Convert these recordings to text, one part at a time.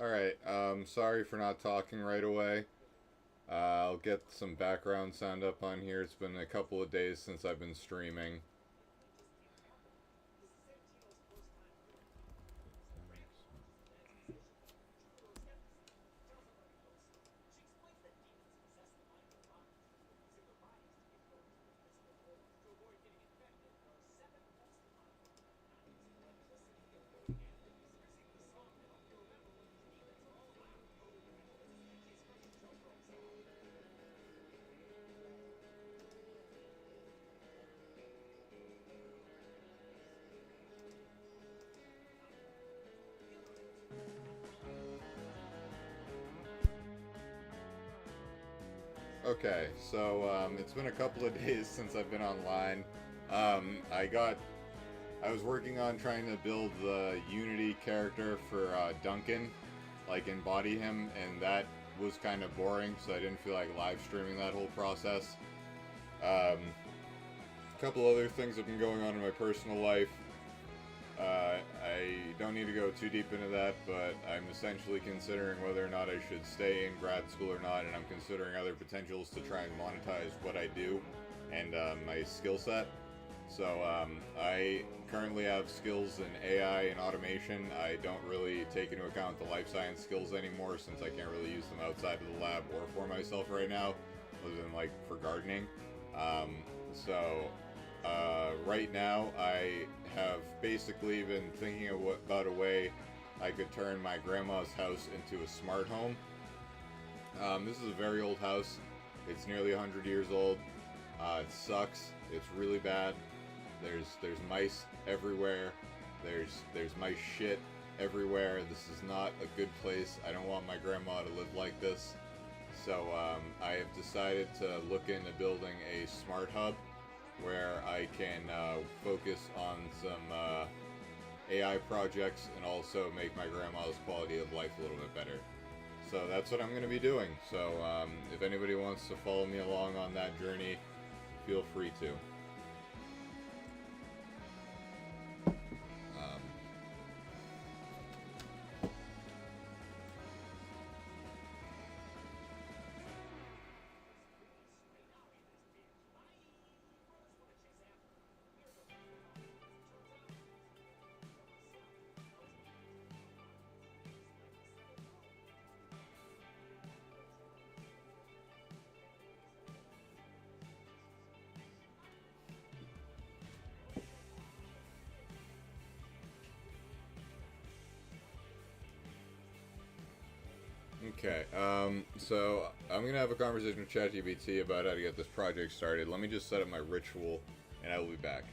Alright, sorry for not talking right away. I'll get some background sound up on here. It's been a couple of days since I've been streaming. Okay, so it's been a couple of days since I've been online. Um, I got I was working on trying to build the Unity character for Duncan, like embody him, and that was kind of boring, so I didn't feel like live streaming that whole process. A couple other things have been going on in my personal life. I don't need to go too deep into that, but I'm essentially considering whether or not I should stay in grad school or not, and I'm considering other potentials to try and monetize what I do and my skill set. So I currently have skills in AI and automation. I don't really take into account the life science skills anymore since I can't really use them outside of the lab or for myself right now, other than like for gardening. Um, so right now I have basically been thinking about a way I could turn my grandma's house into a smart home. This is a very old house. It's nearly 100 years old. It sucks. It's really bad. There's mice everywhere. There's mice shit everywhere. This is not a good place. I don't want my grandma to live like this. So I have decided to look into building a SmartHub where I can focus on some AI projects and also make my grandma's quality of life a little bit better. So that's what I'm going to be doing. So if anybody wants to follow me along on that journey, feel free to. Um, Okay, so I'm gonna have a conversation with ChatGPT about how to get this project started. Let me just set up my ritual, and I will be back.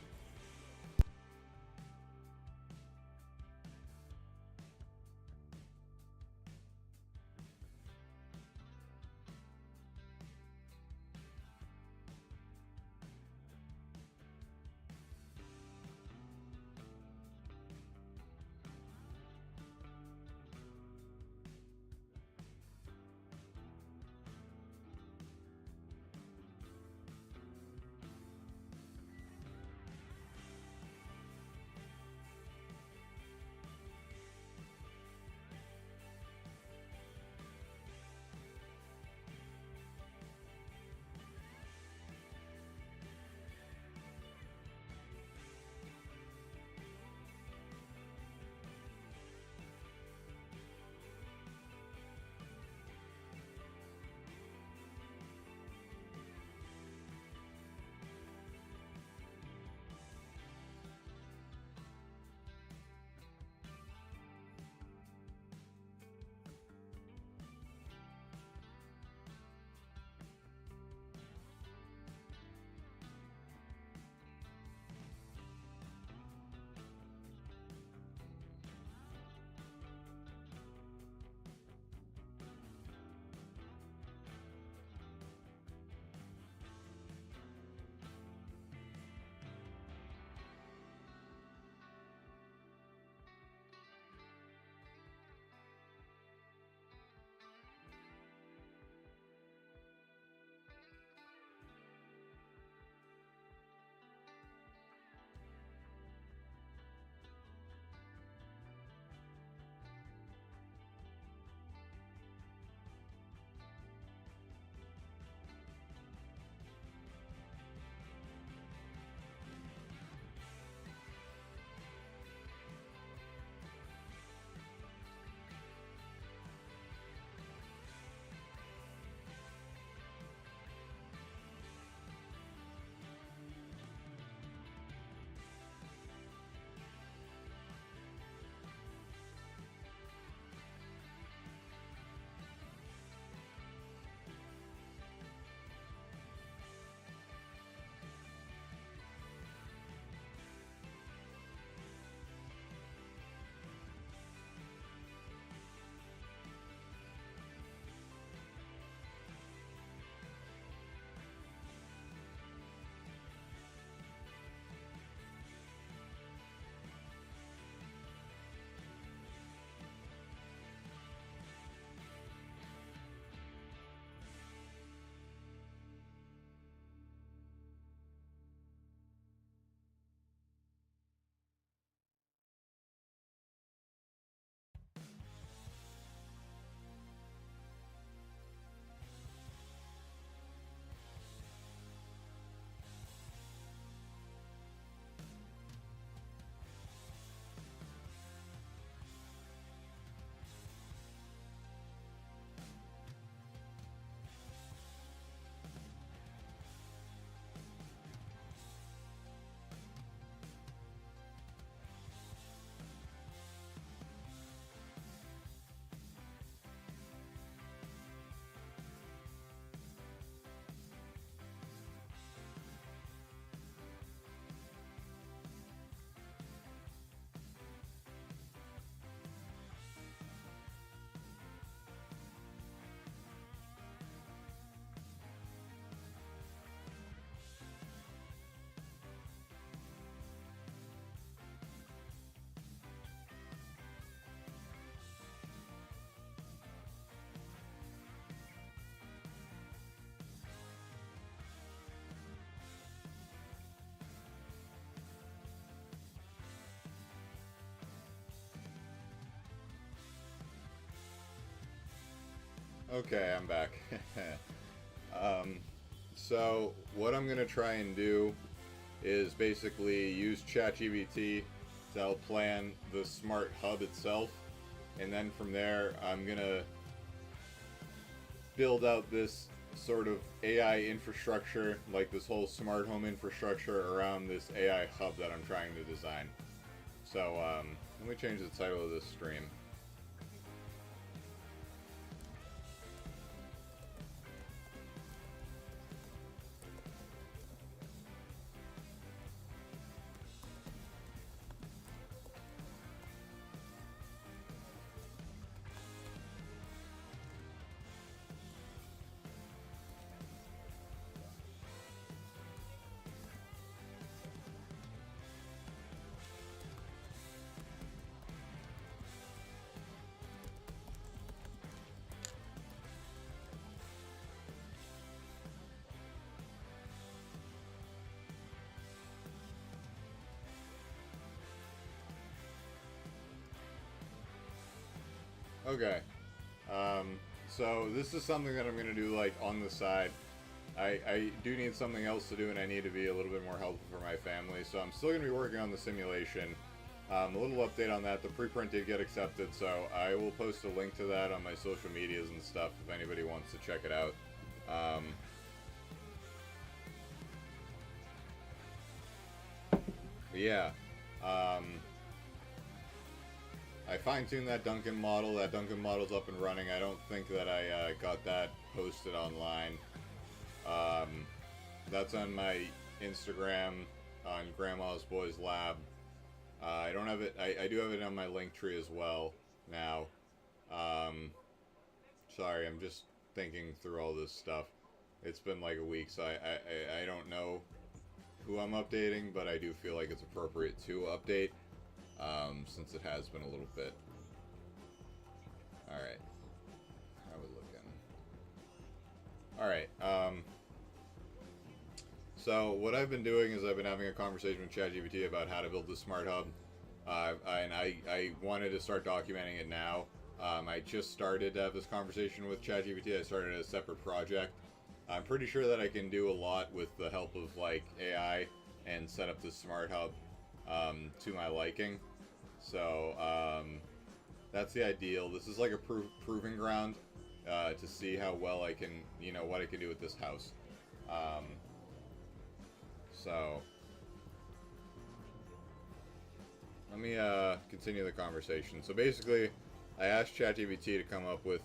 Okay, I'm back. um, so what I'm gonna try and do is basically use ChatGPT to help plan the smart hub itself, and then from there I'm gonna build out this sort of AI infrastructure, like this whole smart home infrastructure around this AI hub that I'm trying to design. So let me change the title of this stream. Okay. So this is something that I'm going to do like on the side. I do need something else to do, and I need to be a little bit more helpful for my family. So I'm still going to be working on the simulation. A little update on that. The preprint did get accepted, so I will post a link to that on my social medias and stuff if anybody wants to check it out. Yeah. I fine-tuned that Duncan model. That Duncan model's up and running. I don't think that I got that posted online. That's on my Instagram on Grandma's Boys Lab. I don't have it. I do have it on my link tree as well now. Sorry, I'm just thinking through all this stuff. It's been like a week, so I don't know who I'm updating, but I do feel like it's appropriate to update. Since it has been a little bit. Alright. How are we looking? Alright, so what I've been doing is I've been having a conversation with ChatGPT about how to build the smart hub. And I wanted to start documenting it now. I just started to have this conversation with ChatGPT. I started a separate project. I'm pretty sure that I can do a lot with the help of like AI and set up this smart hub to my liking. So that's the ideal. This is like a proving ground to see how well I can, what I can do with this house. So let me continue the conversation. So basically, I asked ChatGPT to come up with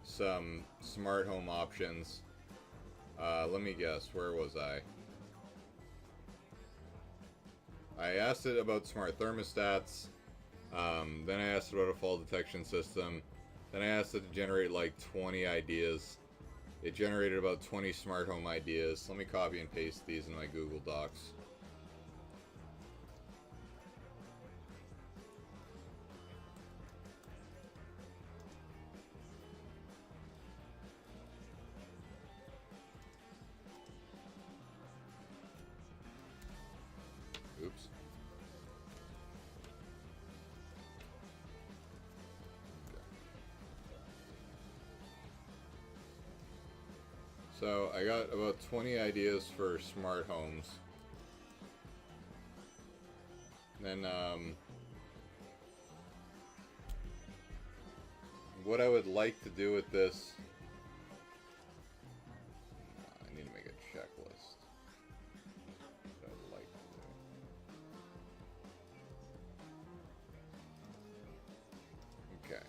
some smart home options. Let me guess, where was I? I asked it about smart thermostats, then I asked it about a fall detection system, then I asked it to generate like 20 ideas. It generated about 20 smart home ideas. Let me copy and paste these in my Google Docs. Oops. So I got about 20 ideas for smart homes. Then what I would like to do with this, I need to make a checklist. What I'd like to do. Okay.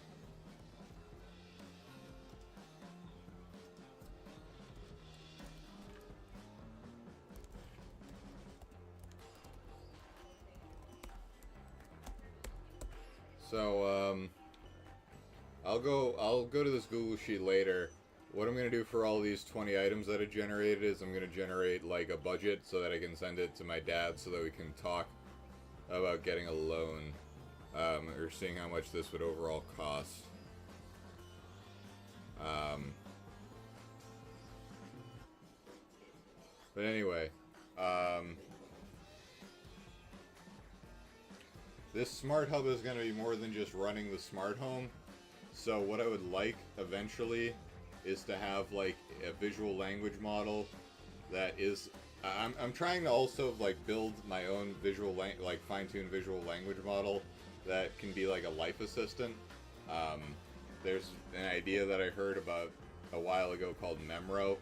So, I'll go to this Google Sheet later. What I'm going to do for all these 20 items that it generated is I'm going to generate like a budget so that I can send it to my dad so that we can talk about getting a loan, or seeing how much this would overall cost. But anyway, this smart hub is going to be more than just running the smart home. So what I would like eventually is to have like a visual language model that is. I'm trying to also like build my own like fine-tuned visual language model that can be like a life assistant. There's an idea that I heard about a while ago called Memro,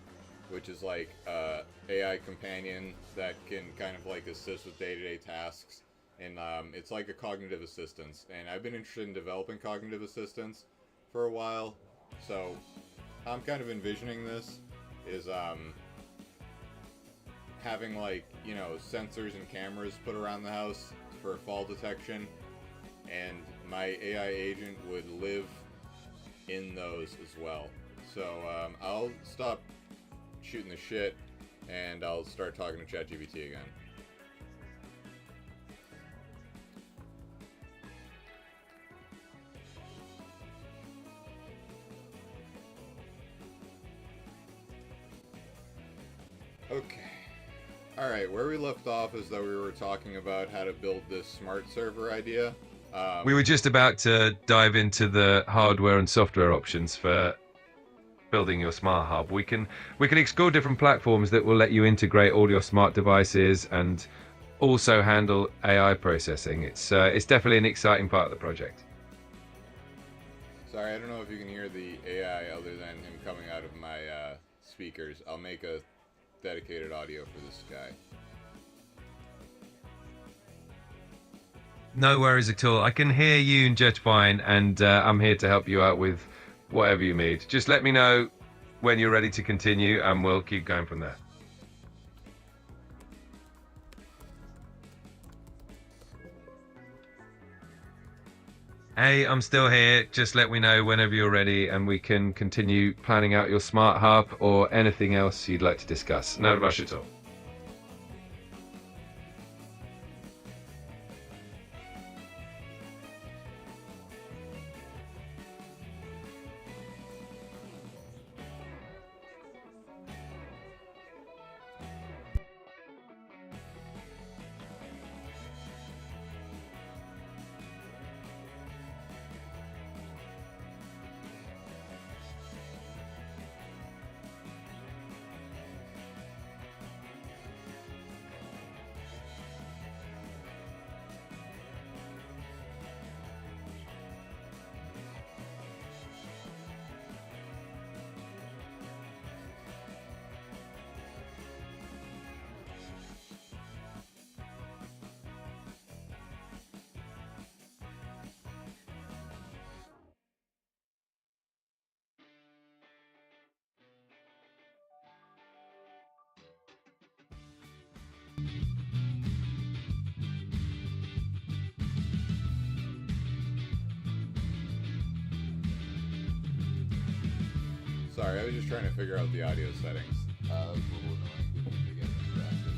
which is like AI companion that can kind of like assist with day-to-day tasks, and it's like a cognitive assistance. And I've been interested in developing cognitive assistants for a while, so I'm kind of envisioning this is having like, you know, sensors and cameras put around the house for fall detection, and my AI agent would live in those as well. So I'll stop shooting the shit and I'll start talking to ChatGPT again. Okay. Alright, where we left off is that we were talking about how to build this smart server idea. We were just about to dive into the hardware and software options for building your smart hub. We can explore different platforms that will let you integrate all your smart devices and also handle AI processing. It's definitely an exciting part of the project. Sorry, I don't know if you can hear the AI other than him coming out of my speakers. I'll make a dedicated audio for this guy. No worries at all. I can hear you just fine, and I'm here to help you out with whatever you need. Just let me know when you're ready to continue, and we'll keep going from there. Hey, I'm still here. Just let me know whenever you're ready, and we can continue planning out your smart hub or anything else you'd like to discuss. No rush at all. Sorry, I was just trying to figure out the audio settings. That was a little annoying to get distracted.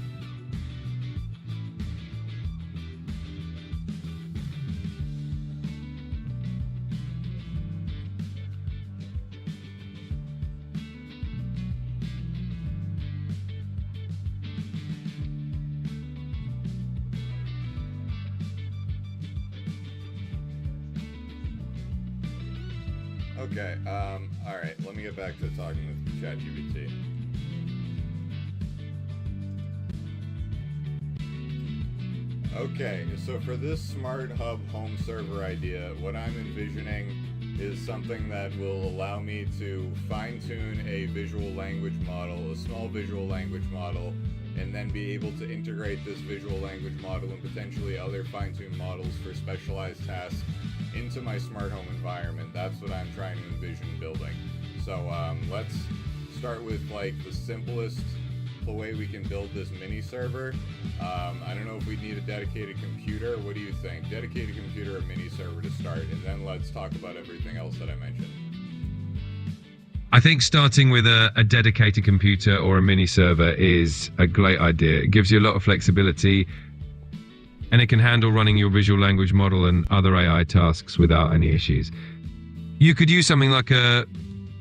Okay, alright, let me get back to talking with ChatGPT. Okay, so for this smart hub home server idea, what I'm envisioning is something that will allow me to fine-tune a visual language model, a small visual language model, and then be able to integrate this visual language model and potentially other fine-tuned models for specialized tasks into my smart home environment. That's what I'm trying to envision building. So let's start with like the simplest way we can build this mini server. I don't know if we need a dedicated computer. What do you think? Dedicated computer or mini server to start, and then let's talk about everything else that I mentioned. I think starting with a dedicated computer or a mini server is a great idea. It gives you a lot of flexibility, and it can handle running your visual language model and other AI tasks without any issues. You could use something like a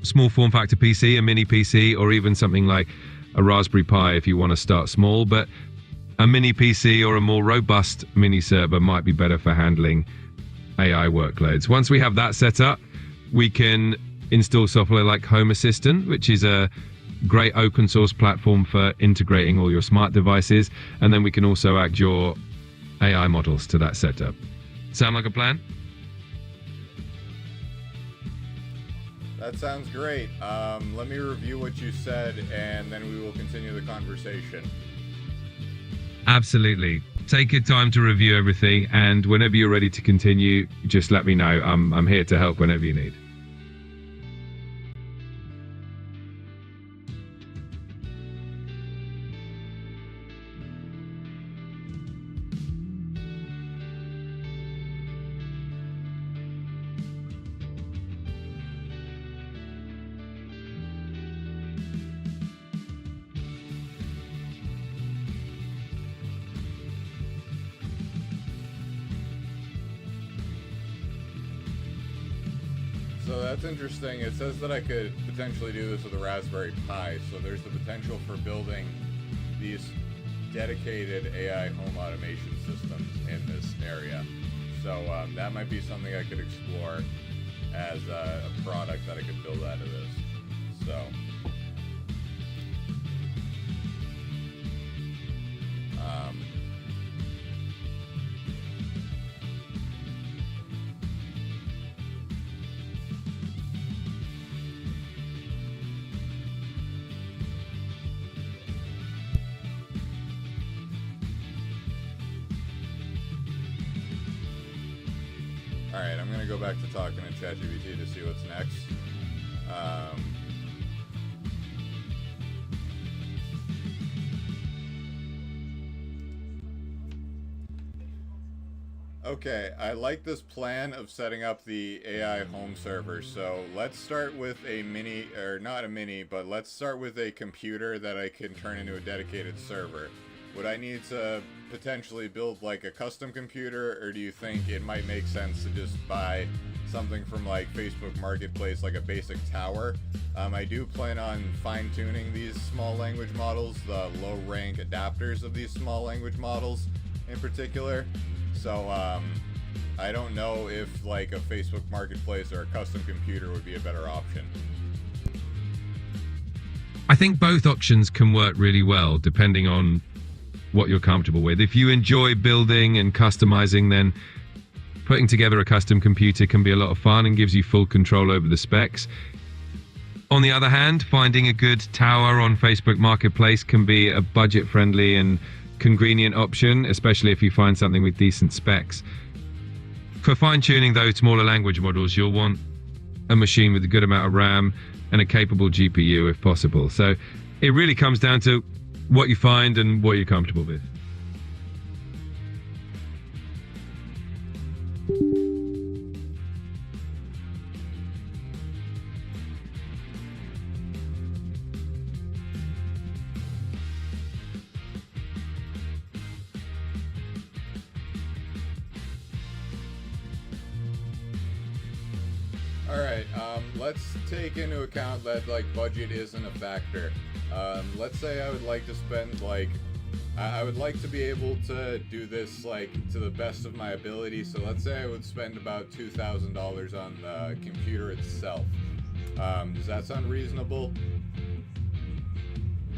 small form factor PC, a mini PC, or even something like a Raspberry Pi if you want to start small, but a mini PC or a more robust mini server might be better for handling AI workloads. Once we have that set up, we can install software like Home Assistant, which is a great open source platform for integrating all your smart devices. And then we can also add your AI models to that setup. Sound like a plan? That sounds great. Let me review what you said, and then we will continue the conversation. Absolutely. Take your time to review everything, and whenever you're ready to continue, just let me know. I'm here to help whenever you need. So that's interesting. It says that I could potentially do this with a Raspberry Pi, so there's the potential for building these dedicated AI home automation systems in this area. So that might be something I could explore as a product that I could build out of this. So Alright, I'm going to go back to talking to ChatGPT to see what's next. Okay, I like this plan of setting up the AI home server. So let's start with a mini, or not a mini, but let's start with a computer that I can turn into a dedicated server. Would I need to potentially build like a custom computer, or do you think it might make sense to just buy something from like Facebook Marketplace, like a basic tower? I do plan on fine-tuning these small language models, the low-rank adapters of these small language models in particular. So I don't know if like a Facebook Marketplace or a custom computer would be a better option. I think both options can work really well depending on what you're comfortable with. If you enjoy building and customizing, then putting together a custom computer can be a lot of fun and gives you full control over the specs. On the other hand, finding a good tower on Facebook Marketplace can be a budget-friendly and convenient option, especially if you find something with decent specs. For fine-tuning those smaller language models, you'll want a machine with a good amount of RAM and a capable GPU if possible. So it really comes down to what you find and what you're comfortable with. Alright, let's take into account that like budget isn't a factor. Let's say I would like to spend like, I would like to be able to do this like to the best of my ability. So let's say I would spend about $2,000 on the computer itself. Does that sound reasonable?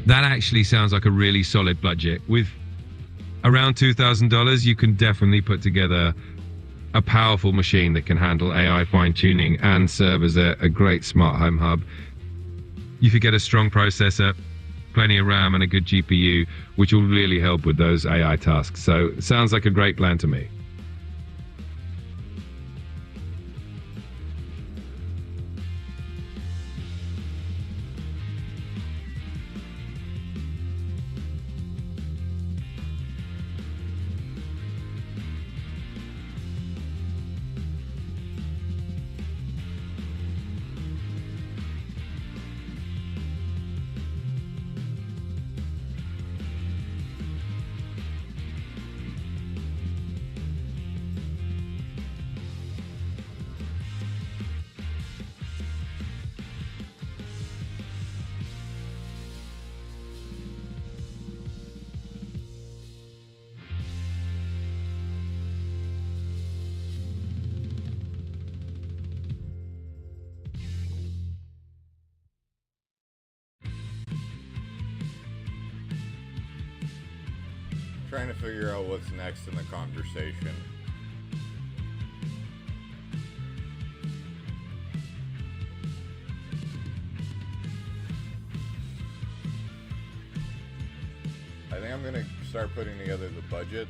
That actually sounds like a really solid budget. With around $2,000, you can definitely put together a powerful machine that can handle AI fine-tuning and serve as a great smart home hub. You could get a strong processor, plenty of RAM, and a good GPU, which will really help with those AI tasks. So it sounds like a great plan to me. trying to figure out what's next in the conversation. I think I'm gonna start putting together the budget.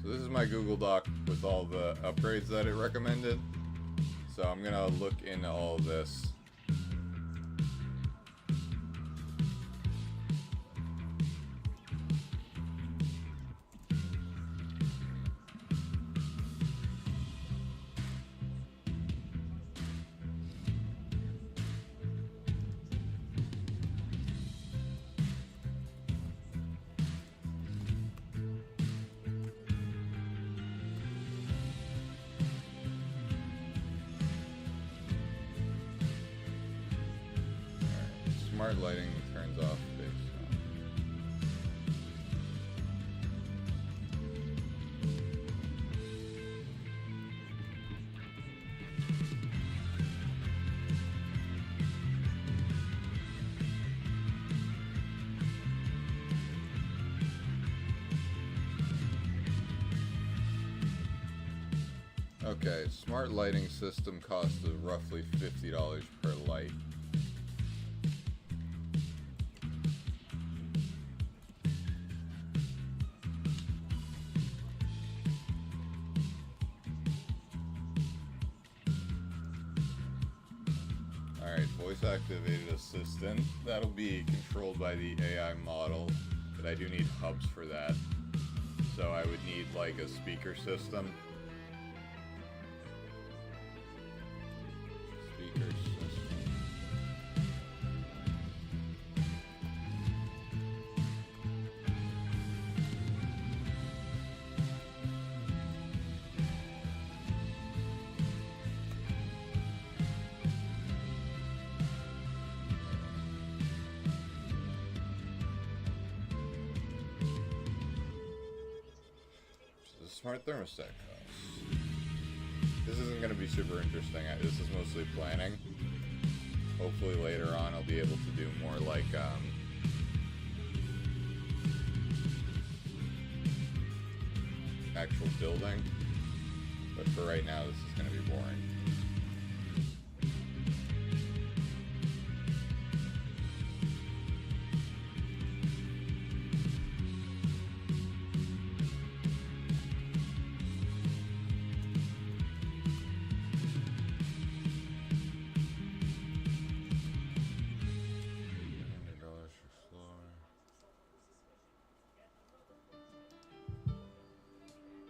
So this is my Google Doc with all the upgrades that it recommended. So I'm gonna look into all of this. Smart lighting turns off big sound. Okay, smart lighting system costs roughly $50 per light. Alright, voice activated assistant. That'll be controlled by the AI model, but I do need hubs for that. So I would need like a speaker system. Speaker system. Smart thermostat costs. This isn't going to be super interesting. This is mostly planning. Hopefully later on I'll be able to do more like actual building. But for right now this is going to be boring.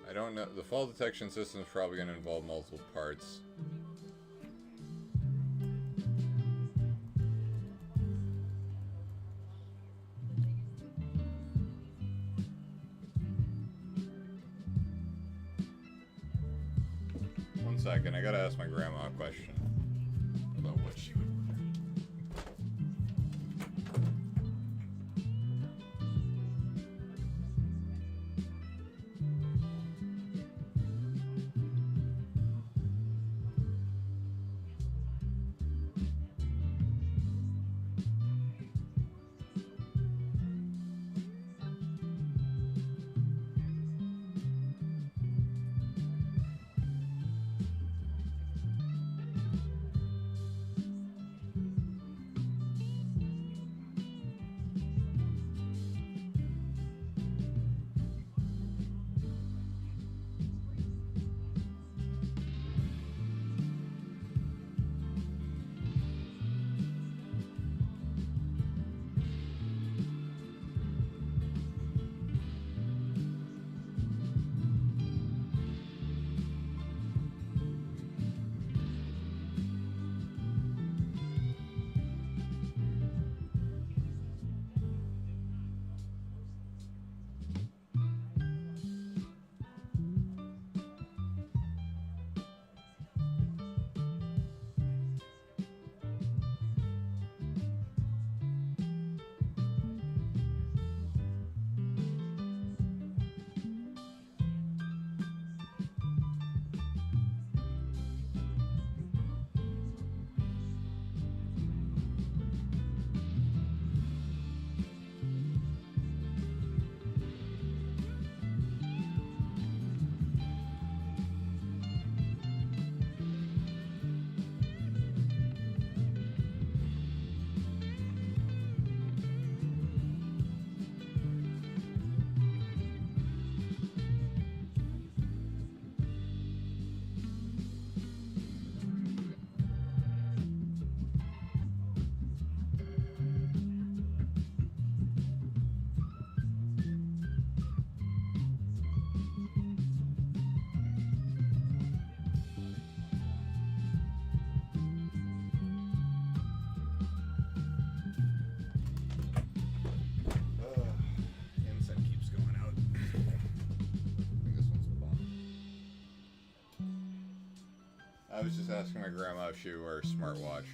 I don't know. The fall detection system is probably going to involve multiple parts. One second, I gotta ask my grandma a question about what she would order. was just asking my grandma if she wore a smartwatch.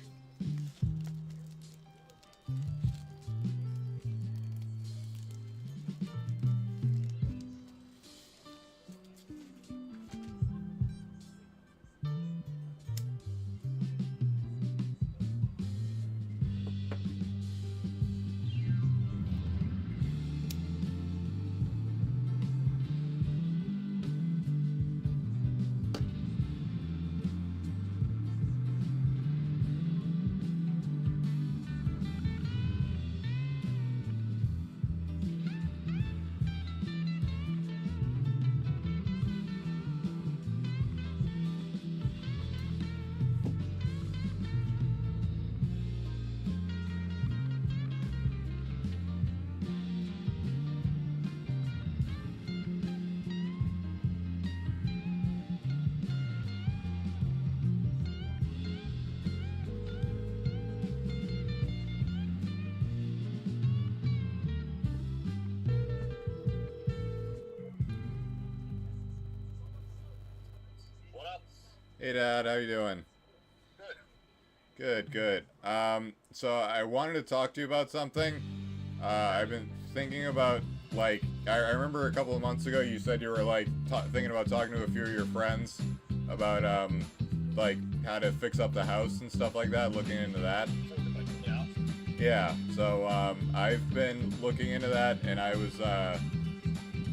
Hey Dad, how you doing? Good. So I wanted to talk to you about something. I've been thinking about, like, I remember a couple of months ago you said you were, like, thinking about talking to a few of your friends about, like, how to fix up the house and stuff like that, looking into that. Yeah, so, I've been looking into that, and I was,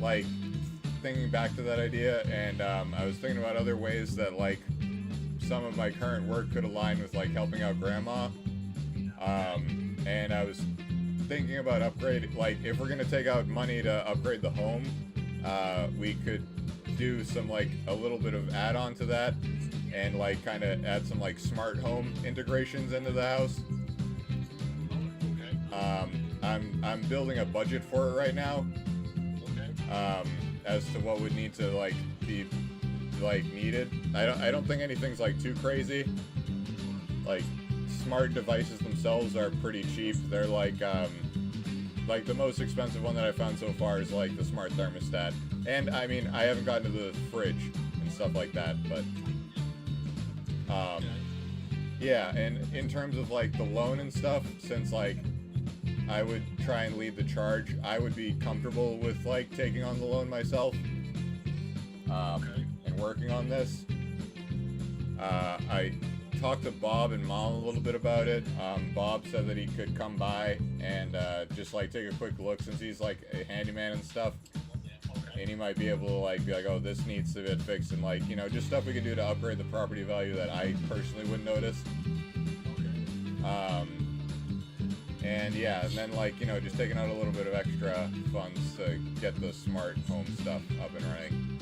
like, thinking back to that idea, and, I was thinking about other ways that, like, some of my current work could align with, like, helping out Grandma. And I was thinking about upgrading, like, if we're gonna take out money to upgrade the home, we could do some, like, a little bit of add-on to that, and, like, kind of add some, like, smart home integrations into the house. I'm building a budget for it right now, as to what would need to, like, be, like, needed. I don't think anything's, like, too crazy. Like, smart devices themselves are pretty cheap. They're like the most expensive one that I found so far is, like, the smart thermostat. And I mean, I haven't gotten to the fridge and stuff like that, but yeah. And in terms of, like, the loan and stuff, since, like, I would try and lead the charge, I would be comfortable with, like, taking on the loan myself, and working on this. I talked to Bob and Mom a little bit about it. Bob said that he could come by and just, like, take a quick look, since he's, like, a handyman and stuff, and he might be able to, like, be like, oh, this needs to get fixed, and, like, you know, just stuff we could do to upgrade the property value that I personally wouldn't notice. And yeah, and then, like, you know, just taking out a little bit of extra funds to get the smart home stuff up and running.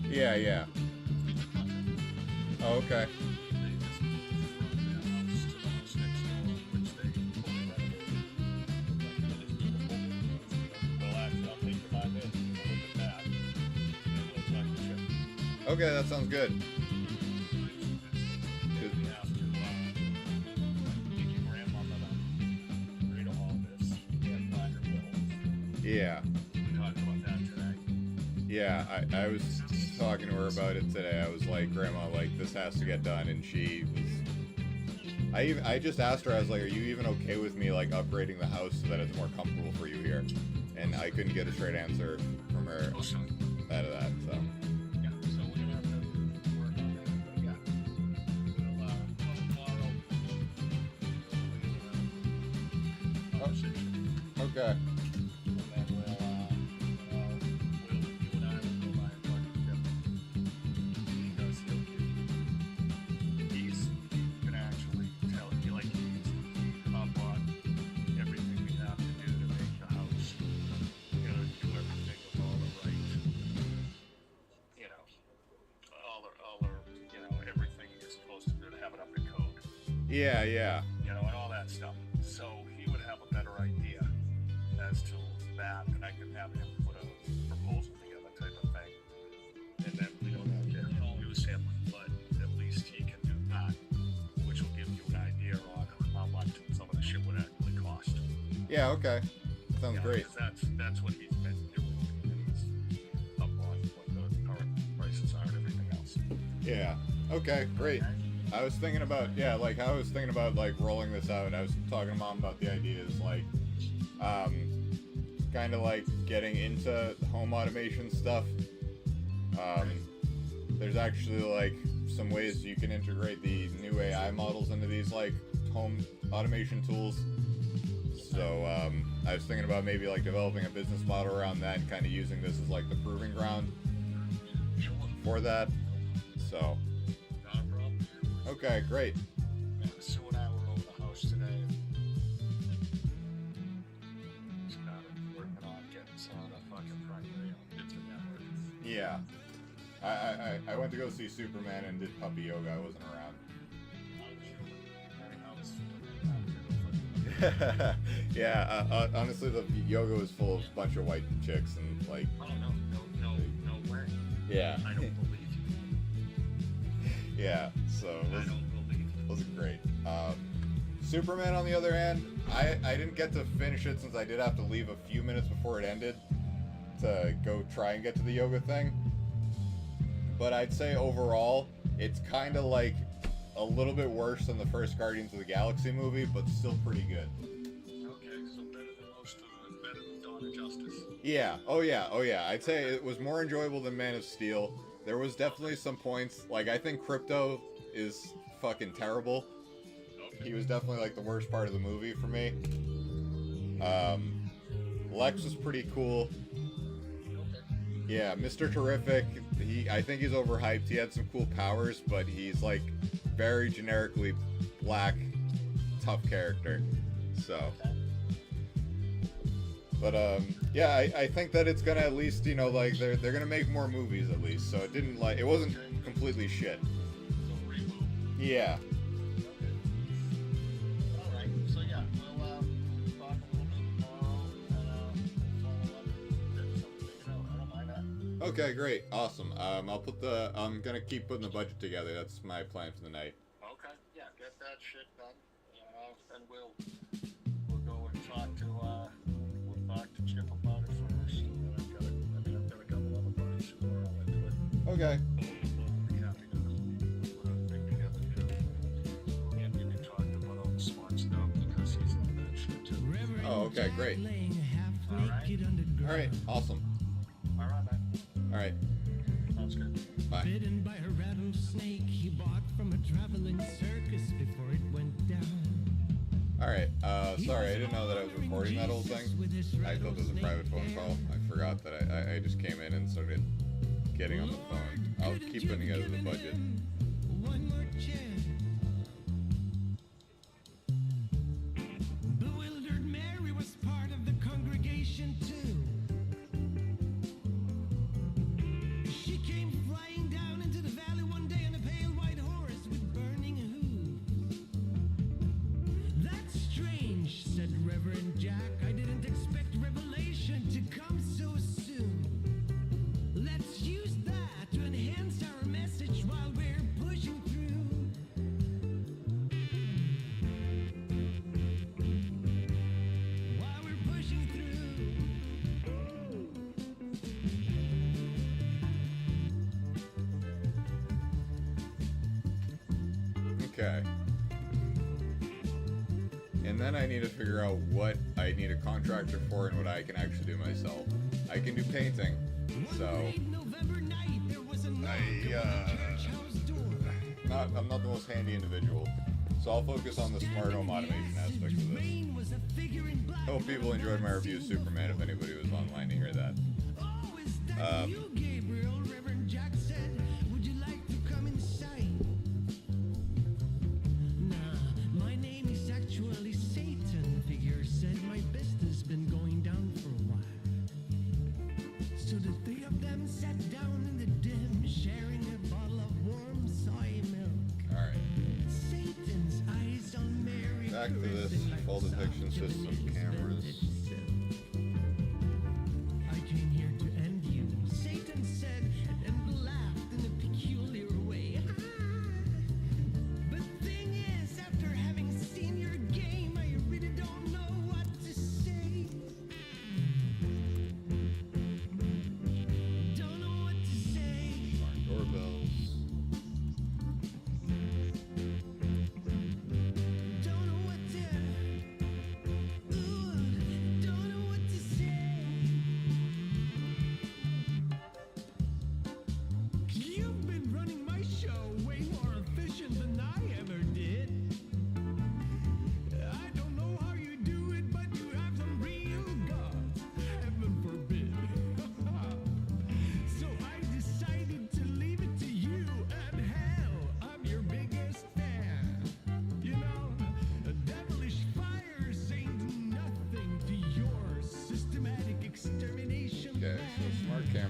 Yeah. Oh, okay. Okay, that sounds good. Yeah. Yeah, I was talking to her about it today. I was like, Grandma, like, this has to get done, and she was... I just asked her, I was like, are you even okay with me, like, upgrading the house so that it's more comfortable for you here? And I couldn't get a straight answer from her out of that, so... Okay. Yeah. You know, and all that stuff. So he would have a better idea as to that, and I could have him put a proposal together, type of thing. And then we don't have to use him, but at least he can do that, which will give you an idea on how much some of the shit would actually cost. Yeah, okay. Sounds great. That's what he's been doing. Yeah. Okay, great. I was thinking about like rolling this out. I was talking to Mom about the ideas, like kind of like getting into home automation stuff. There's actually like some ways you can integrate the new AI models into these like home automation tools. So I was thinking about maybe like developing a business model around that and kind of using this as like the proving ground for that. So. Not a problem. Okay, great. Yeah, Sue and I were over the house today. She's got it working on getting some of the fucking primary into network. Yeah. I went to go see Superman and did puppy yoga. I wasn't around. Yeah, honestly, the yoga was full of a bunch of white chicks and like. Oh no way. Yeah. I don't believe you. Yeah, so I don't believe you. it was great. Superman, on the other hand, I didn't get to finish it since I did have to leave a few minutes before it ended to go try and get to the yoga thing. But I'd say overall, it's kind of like a little bit worse than the first Guardians of the Galaxy movie, but still pretty good. Okay, so better than most of the, better than Dawn of Justice. Yeah, oh yeah. I'd say it was more enjoyable than Man of Steel. There was definitely some points, like I think Crypto is fucking terrible. Okay. He was definitely like the worst part of the movie for me. Lex was pretty cool. Yeah, Mr. Terrific, I think he's overhyped. He had some cool powers, but he's like very generically black, tough character. So, but yeah, I think that it's gonna at least, you know, like they're gonna make more movies at least. So it wasn't completely shit. So reboot. Yeah. Okay. All right. So yeah, we'll talk a little bit tomorrow and follow up. Get something figured out. I don't mind that. Okay, great, awesome. I'm gonna keep putting the budget together. That's my plan for the night. Okay. Yeah, get that shit done. And we'll go and talk to Chip about it first. And then I've got a couple other buddies who are all into it. Okay. We'll be happy to put a thing together too. And you can talk about all the smart stuff because he's on that shit too. Oh, okay, great. All right, awesome. All right, man. All right, Sounds good. bye. Bitten by a rattlesnake he bought from a traveling circus before it went down. All right. Sorry, I didn't know that I was recording that whole thing. I thought it was a private phone call. I forgot that I just came in and started getting on the phone. I'll keep putting together the budget. One more chance. Bewildered Mary was part of the congregation too. She came flying down into the valley one day on a pale white horse with burning hooves. That's strange, said Reverend Jack. I didn't expect revelation to come so soon. Let's use that to enhance our message while we're pushing through. While we're pushing through. Okay. And then I need to figure out what I need a contractor for and what I can actually do myself. I can do painting, so November night, there was a knock I'm not the most handy individual. So I'll focus on the smart home automation aspect of this. Hope people enjoyed my review of Superman, if anybody was online to hear that. Oh, is that you, Gabriel? Reverend Jack said, would you like to come inside? Nah, my name is actually Satan. Figure said my business been going down for a while. So the three of them sat down in the dim, sharing a bottle of warm soy milk. Alright, Satan's eyes on Mary. back to this full detection system cameras. I came here to end you, Satan said, and laughed in a peculiar way. But thing is, after having seen your game, I really don't know what to say. Don't know what to say. Smart doorbells.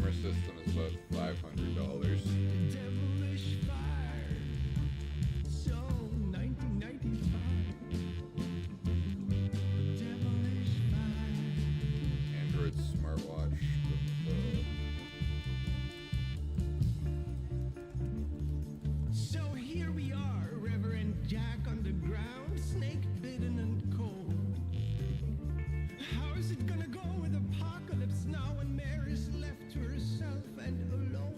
camera system is about $500. Devilish fire. So 1995. Devilish fire. Android smartwatch. So here we are, Reverend Jack underground, snake bitten and cold. How is it gonna go with apocalypse now when Mary's left to herself and alone?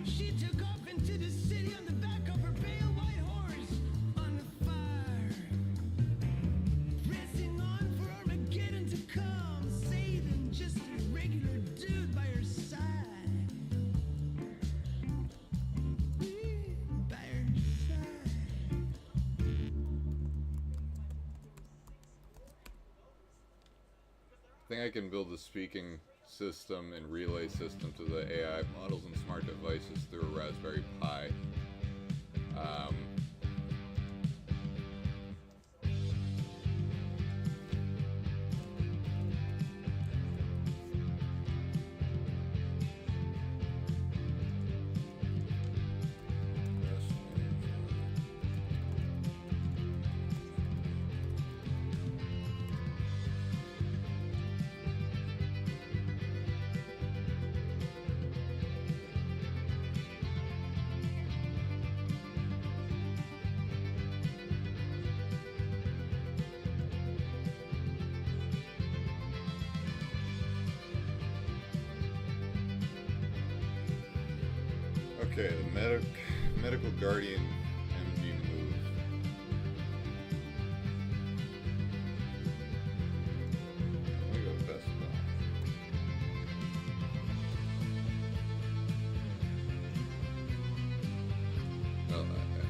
She took off into the city on the back of her pale white horse, on fire. Pressing on for Armageddon to come, Satan just a regular dude by her side. By her side. I think I can build a speaking system and relay system to the AI models and smart devices through a Raspberry Pi. Okay, the medical guardian MG move. Let me go to Best Buy. Oh, yeah.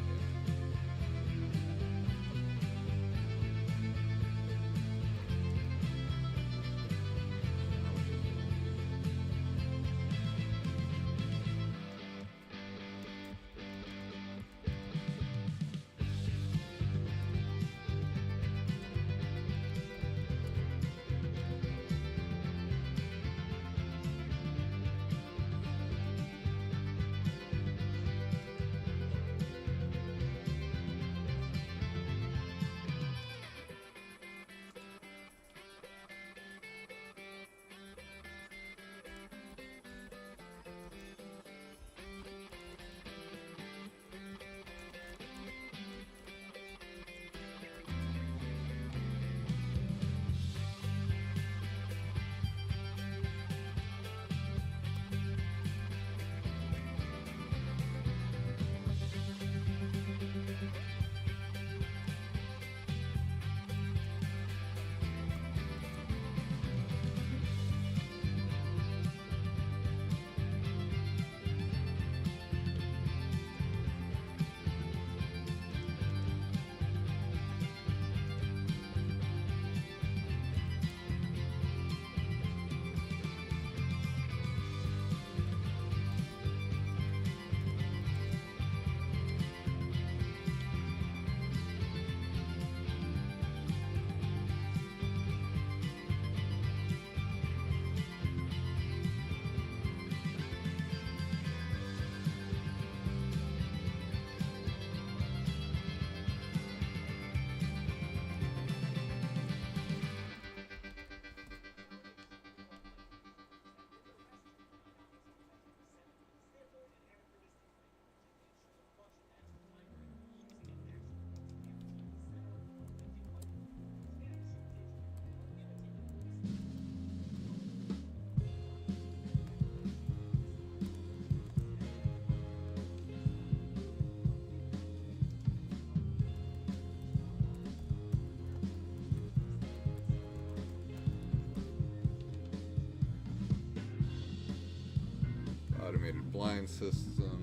Automated blind system,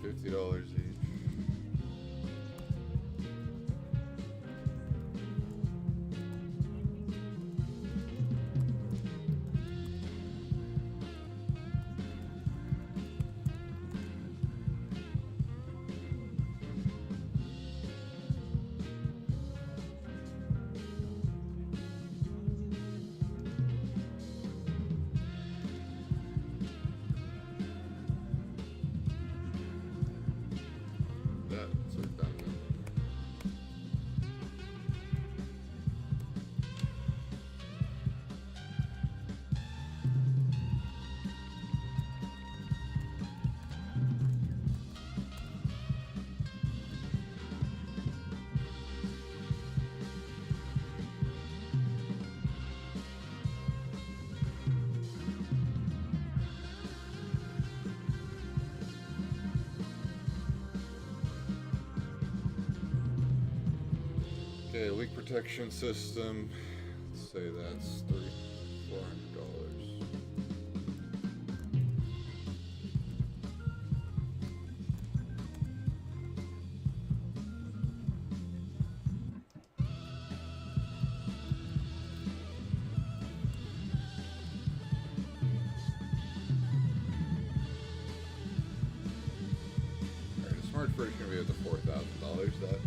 $50 each. Okay, leak protection system. Let's say that's $400. Alright, a smart fridge gonna be at the $4,000. That.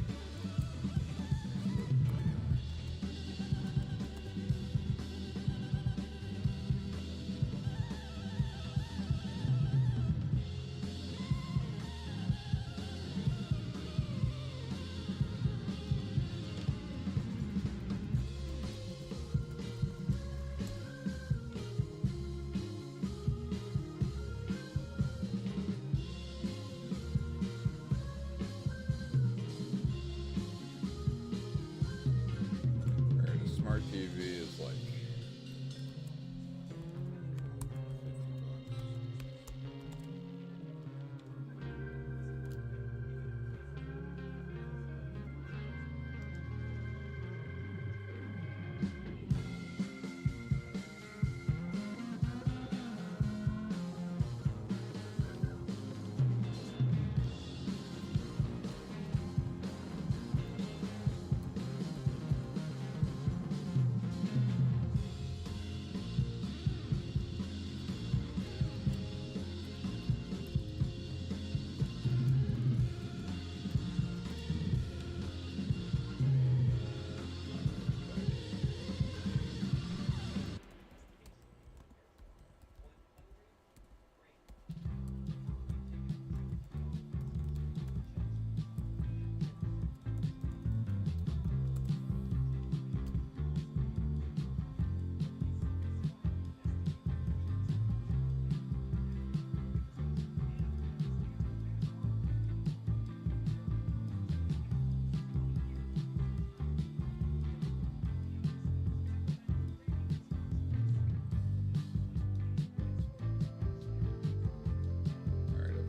Alright, a smart TV is like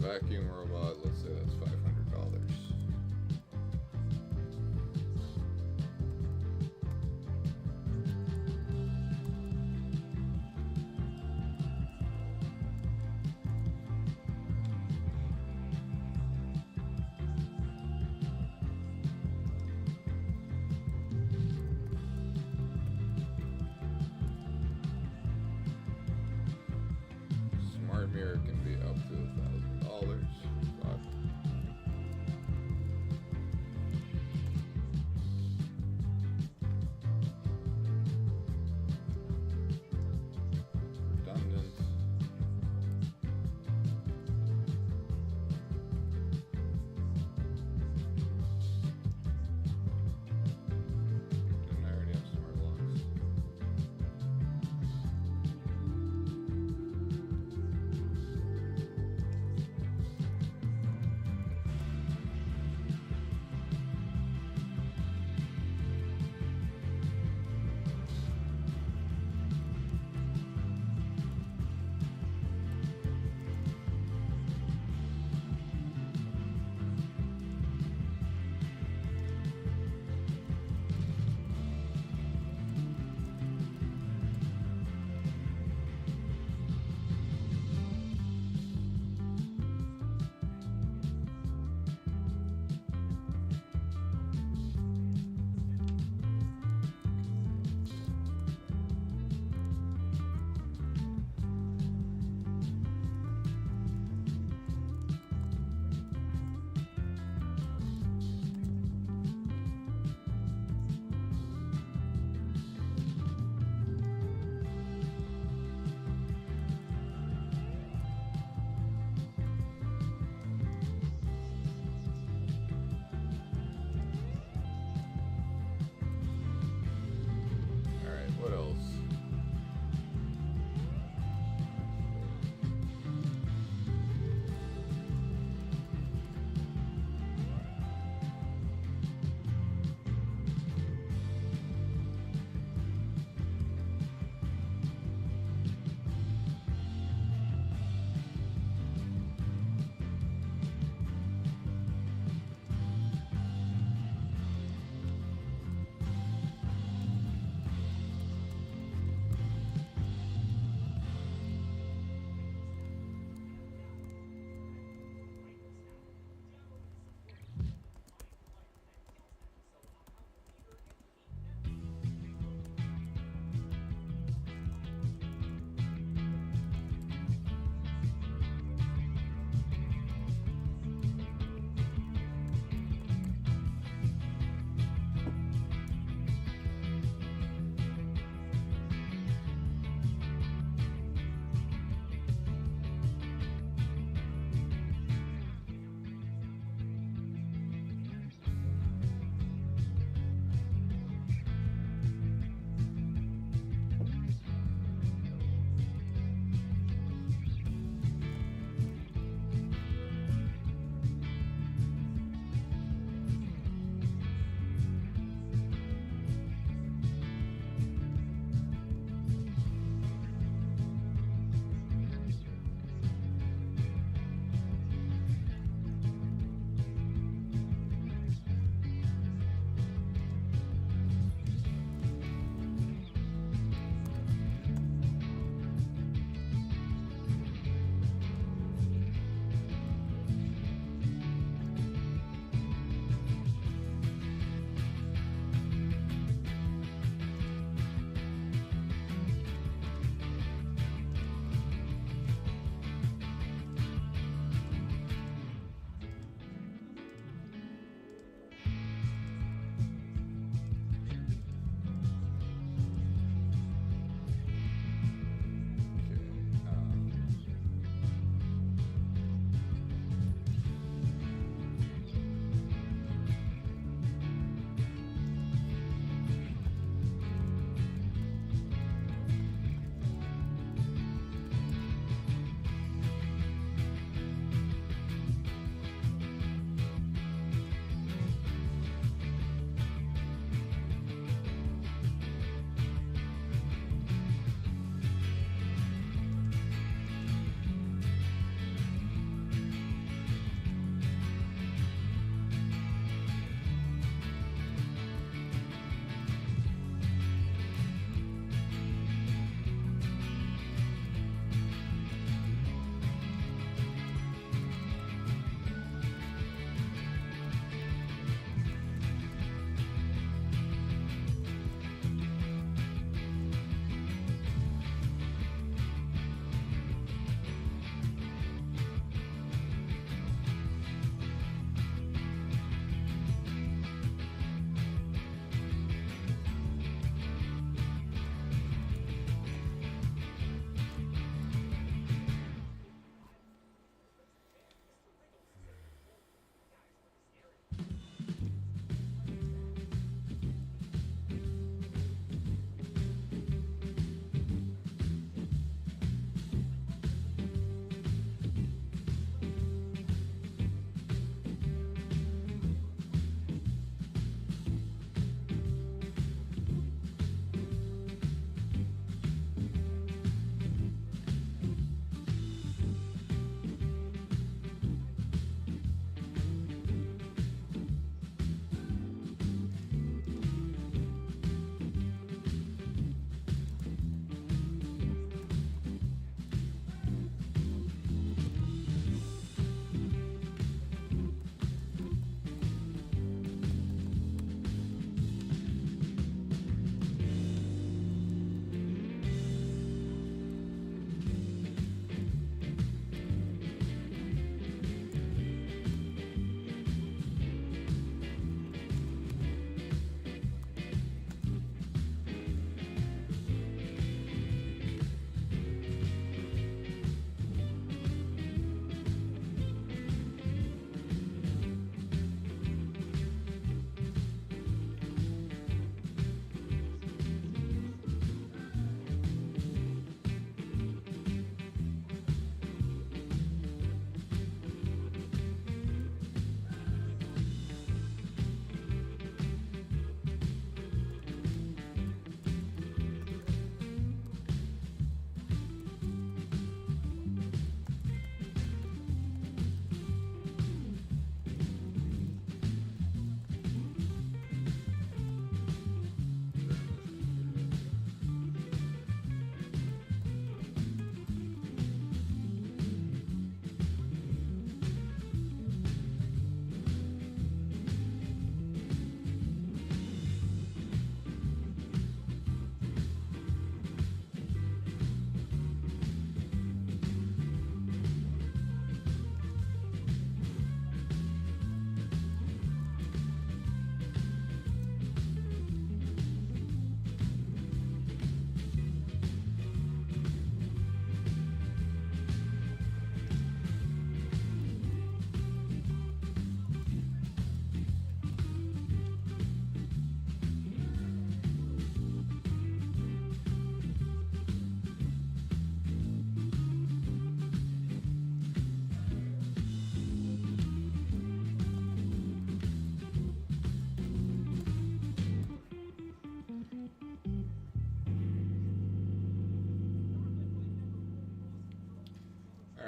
vacuum robot, let's say that's $500. Smart mirror can be up to $1,000.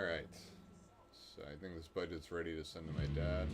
Alright. So I think this budget's ready to send to my dad.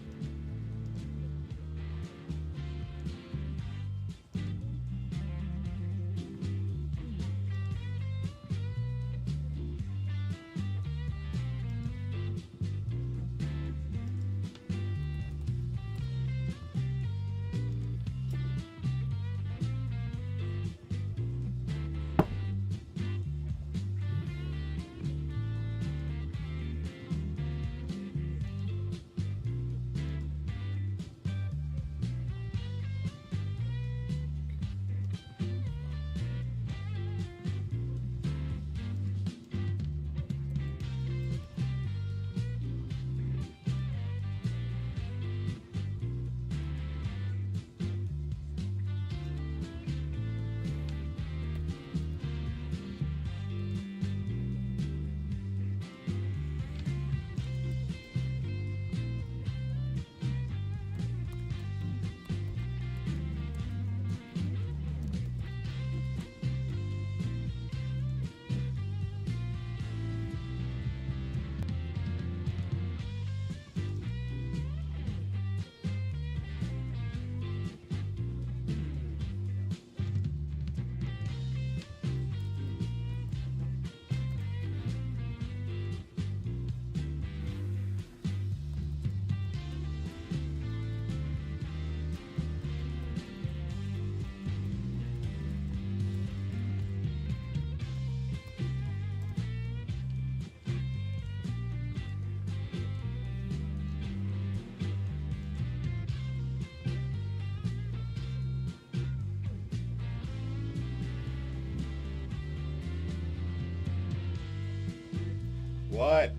What?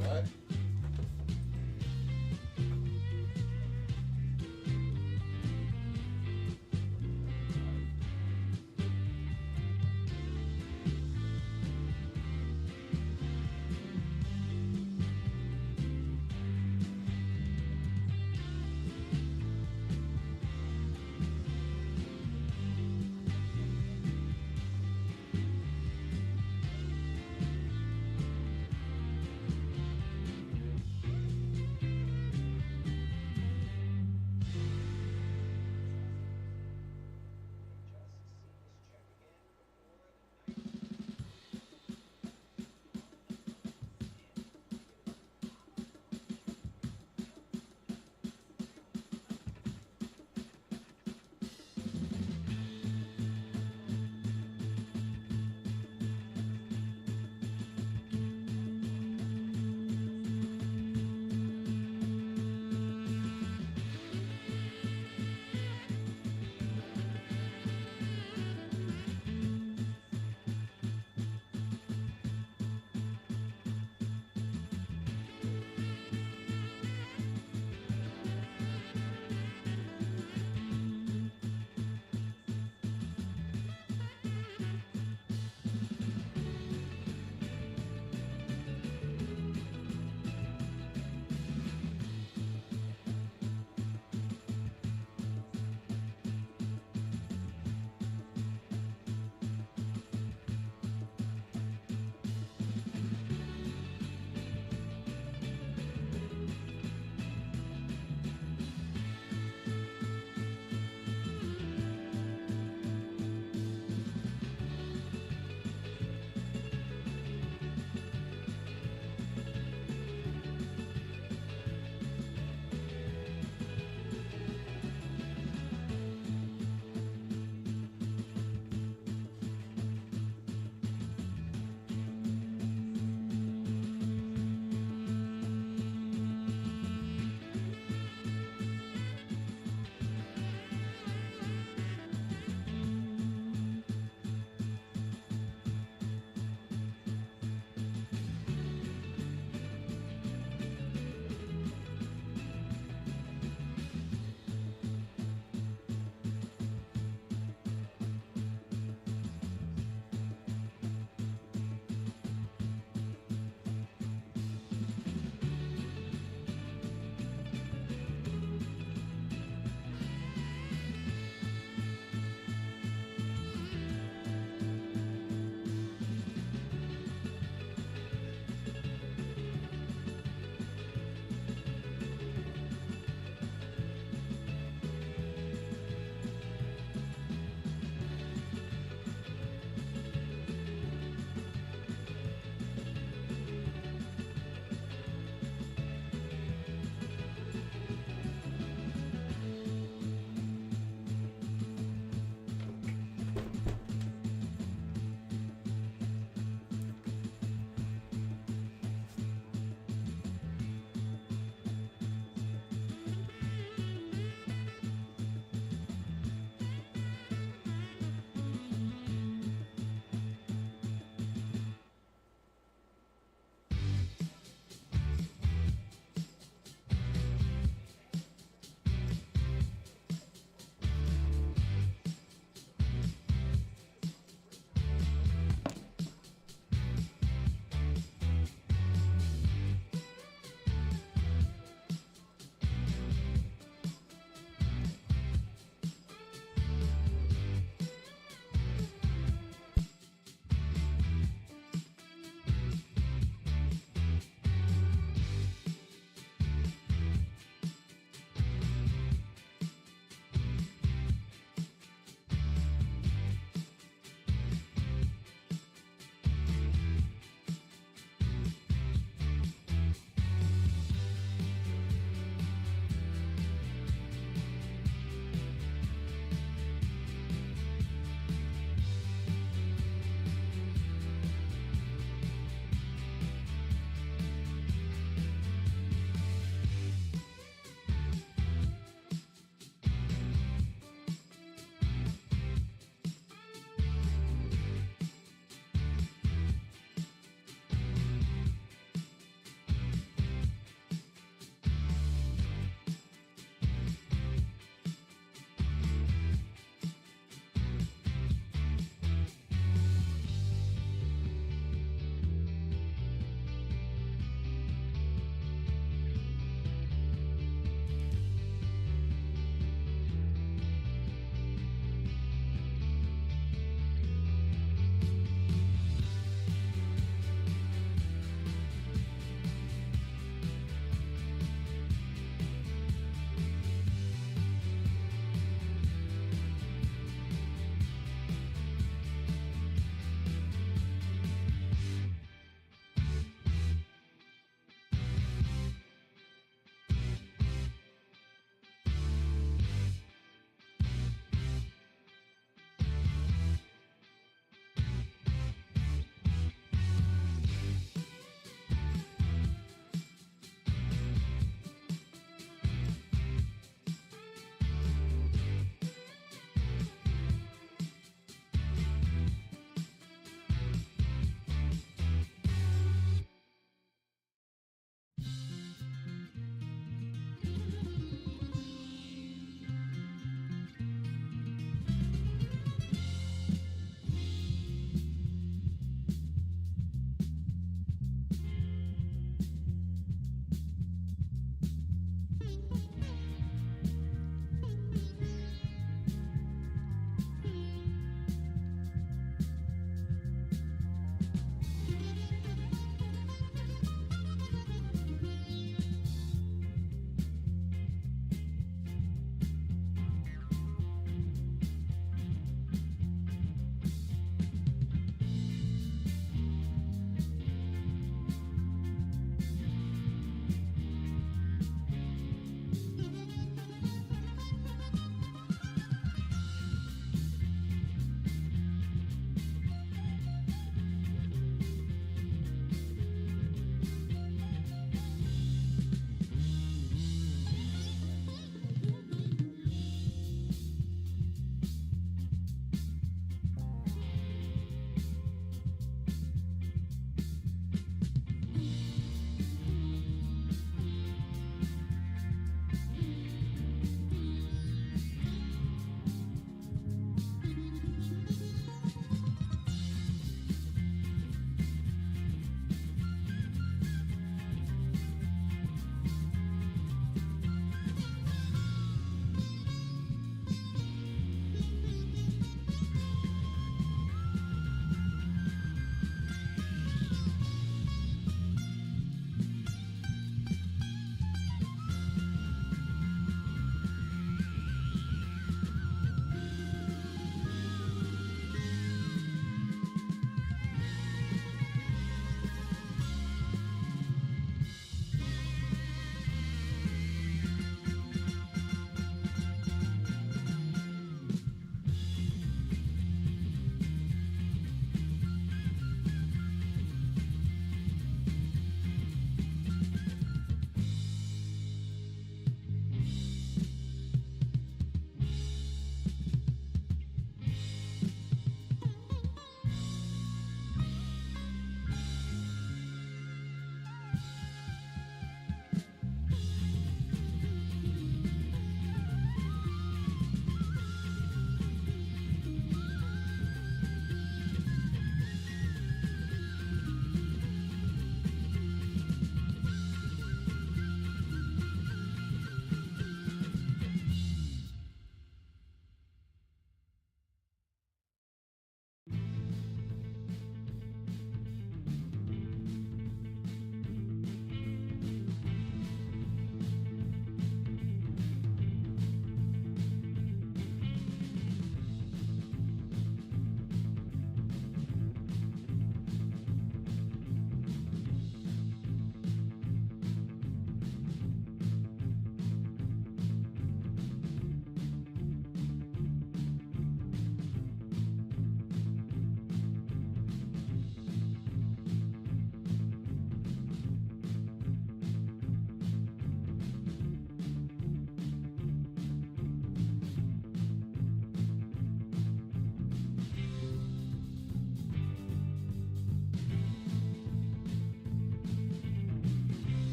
What?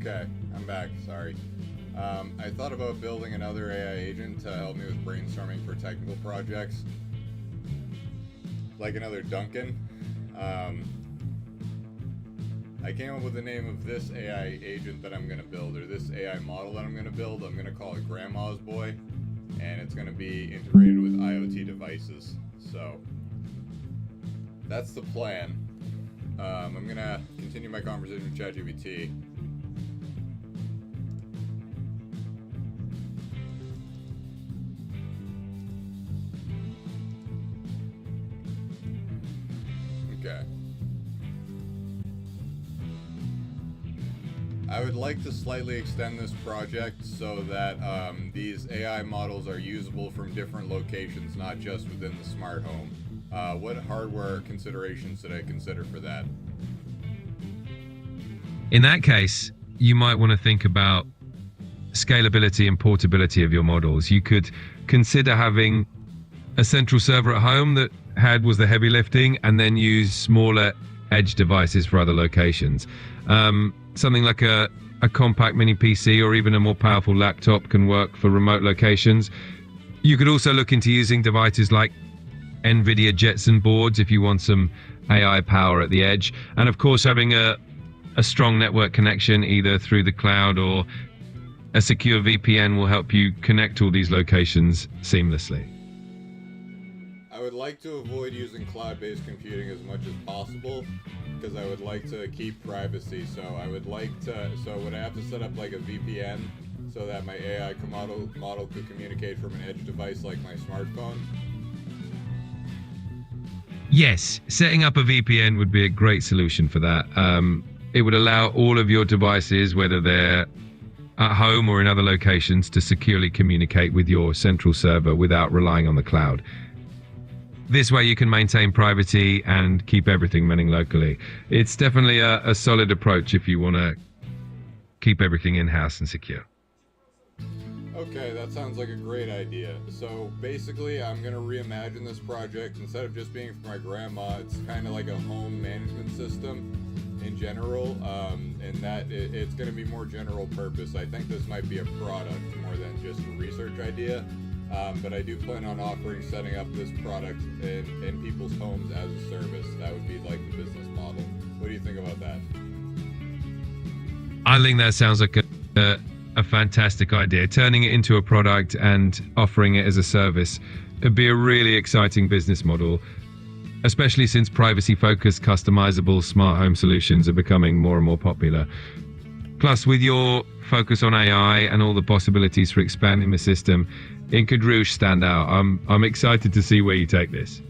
Okay, I'm back. Sorry. I thought about building another AI agent to help me with brainstorming for technical projects, like another Duncan. I came up with the name of this AI agent that I'm going to build, or this AI model that I'm going to build. I'm going to call it Grandma's Boy, and it's going to be integrated with IoT devices. So that's the plan. I'm going to continue my conversation with ChatGPT. Okay. I would like to slightly extend this project so that these AI models are usable from different locations, not just within the smart home. What hardware considerations should I consider for that? In that case, you might want to think about scalability and portability of your models. You could consider having a central server at home that was the heavy lifting, and then use smaller edge devices for other locations. Something like a compact mini PC or even a more powerful laptop can work for remote locations. You could also look into using devices like NVIDIA Jetson boards if you want some AI power at the edge. And of course, having a strong network connection either through the cloud or a secure VPN will help you connect all these locations seamlessly. I would like to avoid using cloud-based computing as much as possible because I would like to keep privacy. So I would I have to set up like a VPN so that my AI model could communicate from an edge device like my smartphone? Yes, setting up a VPN would be a great solution for that. It would allow all of your devices, whether they're at home or in other locations, to securely communicate with your central server without relying on the cloud. This way you can maintain privacy and keep everything running locally. It's definitely a solid approach if you want to keep everything in-house and secure. Okay, that sounds like a great idea. So basically, I'm going to reimagine this project. Instead of just being for my grandma, it's kind of like a home management system in general, and that it's going to be more general purpose. I think this might be a product more than just a research idea. But I do plan on setting up this product in people's homes as a service. That would be like the business model. What do you think about that? I think that sounds like a fantastic idea. Turning it into a product and offering it as a service would be a really exciting business model, especially since privacy-focused, customizable smart home solutions are becoming more and more popular. Plus, with your focus on AI and all the possibilities for expanding the system, it could really stand out. I'm excited to see where you take this.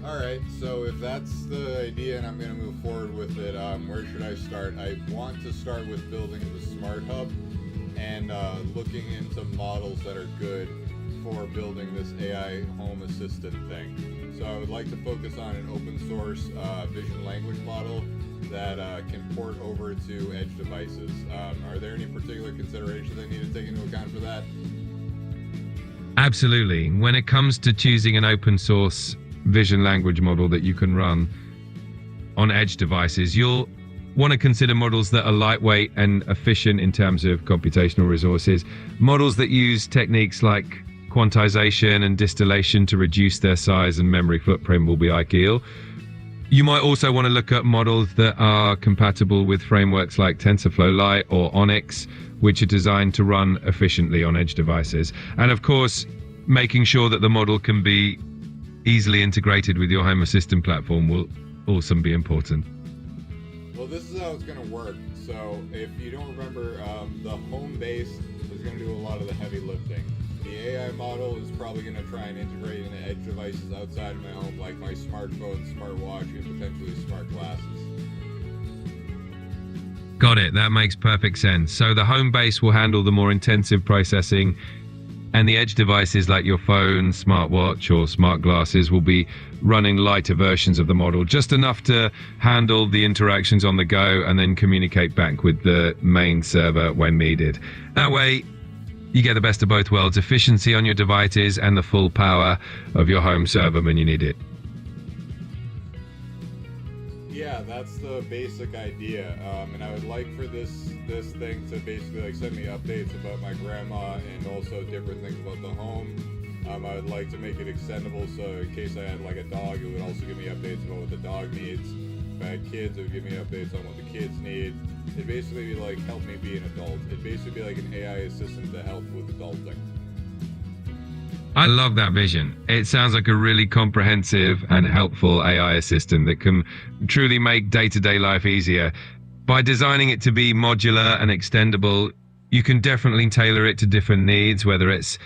Alright, so if that's the idea and I'm going to move forward with it, where should I start? I want to start with building the SmartHub and looking into models that are good for building this AI home assistant thing. So I would like to focus on an open source vision language model that can port over to edge devices. Are there any particular considerations I need to take into account for that? Absolutely. When it comes to choosing an open source vision language model that you can run on edge devices, you'll want to consider models that are lightweight and efficient in terms of computational resources. Models that use techniques like quantization and distillation to reduce their size and memory footprint will be ideal. You might also want to look at models that are compatible with frameworks like TensorFlow Lite or Onyx, which are designed to run efficiently on edge devices. And of course, making sure that the model can be easily integrated with your home assistant platform will also be important. Well, this is how it's going to work. So if you don't remember, the home base is going to do a lot of the heavy lifting. The AI model is probably going to try and integrate into edge devices outside of my home, like my smartphone, smartwatch, and potentially smart glasses. Got it. That makes perfect sense. So the home base will handle the more intensive processing, and the edge devices like your phone, smartwatch, or smart glasses will be running lighter versions of the model, just enough to handle the interactions on the go and then communicate back with the main server when needed. That way, you get the best of both worlds, efficiency on your devices and the full power of your home server when you need it. Yeah, that's the basic idea. And I would like for this thing to basically like send me updates about my grandma and also different things about the home. I would like to make it extendable, so in case I had like a dog, it would also give me updates about what the dog needs. If I had kids, it would give me updates on what the kids need. It'd basically be like help me be an adult. It'd basically be like an AI assistant to help with adulting. I love that vision. It sounds like a really comprehensive and helpful AI assistant that can truly make day-to-day life easier. By designing it to be modular and extendable, you can definitely tailor it to different needs, whether it's